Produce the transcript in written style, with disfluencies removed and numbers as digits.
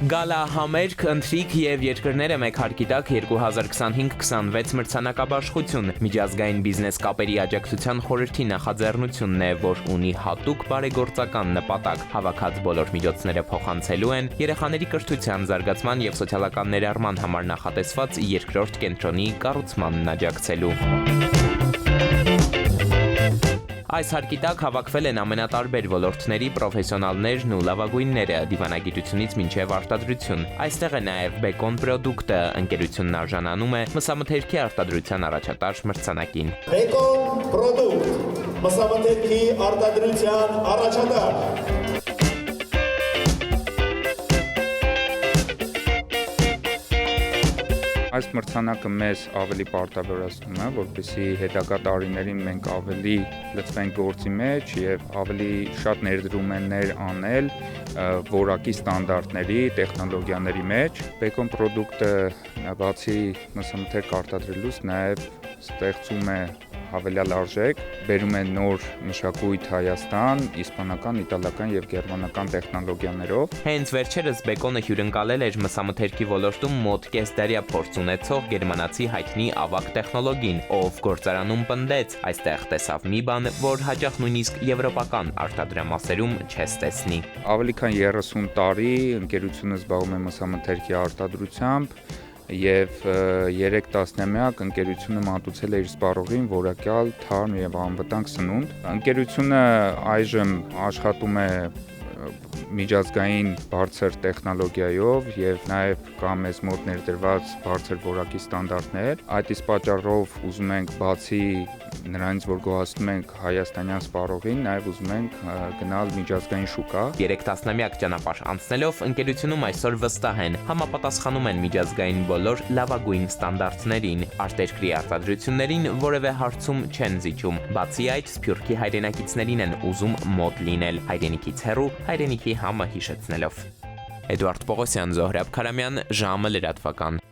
Գալա համերգ, ընթրիք եւ երկրները մեկ հարկի տակ 2025-26 մրցանակաբաշխություն միջազգային բիզնես կապերի աջակցության խորհրդի նախաձեռնությունն է, որ ունի հատուկ բարեգործական նպատակ։ Հավաքած բոլոր միջոցները փոխանցելու են երեխաների կրթության զարգացման եւ սոցիալական ներառման համար նախատեսված երկրորդ կենտրոնի կառուցմանն աջակցելու։ Այս հարկի տակ հավաքվել են ամենատարբեր ոլորտների պրոֆեսիոնալներն ու լավագույնները դիվանագիտությունից մինչև արտադրություն։ Այստեղ է նաև Bacon Product-ը, ընկերությունն արժանանում է մսամթերքի արտադրության առաջատար մրցանակին։ Bacon Product, մսամթերքի արտադրության առաջատար։ Այս մրցանակը մեզ ավելի պարտավորացնում է, որպեսզի հետագա տարիներին մենք ավելի լծվենք գործի մեջ եւ ավելի շատ ներդրումներ անել որակի ստանդարտների, տեխնոլոգիաների մեջ։ Bacon Product-ը բացի մսամթերք արտադրելուց նաեւ ստեղծում է հավելյալ արժեք, բերում է նոր մշակույթ Հայաստան, իսպանական, իտալական եւ գերմանական տեխնոլոգիաներով։ Հենց վերջերս Bacon-ը հյուրընկալել էր մսամթերքի ոլորտում մոտ կեսդարյա փորձ ունեցող գերմանացի հայտնի ավագ տեխնոլոգին, ով գործարանում պնդեց, այստեղ տեսավ մի բան, որ հաճախ նույնիսկ եվրոպական արտադրամասերում չես տեսնի։ Ավելի քան 30 տարի ընկերությունը զբաղվում է մսամթերքի արտադրությամբ եւ 3 տասնամյակ ընկերությունը մատուցել է իր սպառողին որակյալ, թարմ եւ անվտանգ սնունդ։ Ընկերությունը այժմ աշխատում է միջազգային բարձր տեխնոլոգիայով եւ նաեւ կա մեզ մոտ ներդրված բարձր որակի ստանդարտներ։ Այդ իսկ պատճառով ուզում ենք բացի նրանից, որ գոհացնում ենք հայաստանյան սպառողին, նաեւ ուզում ենք գնալ միջազգային շուկա։ 3 տասնամյակ ճանապարհ անցնելով ընկերությունում այսօր վստահ են, համապատասխանում են միջազգային բոլոր լավագույն ստանդարտներին, արտերկրի արտադրություններին որևէ հարցում չեն զիջում։ Բացի այդ, Սփյուռքի հայրենակիցներին են ուզում մոտ լինել, հայրենիքից հեռու, հայրենիքի համը հիշեցնելով։ Էդուարդ Պողոսյան, Զոհրաբ Քարամյան, ժամը լրատվական։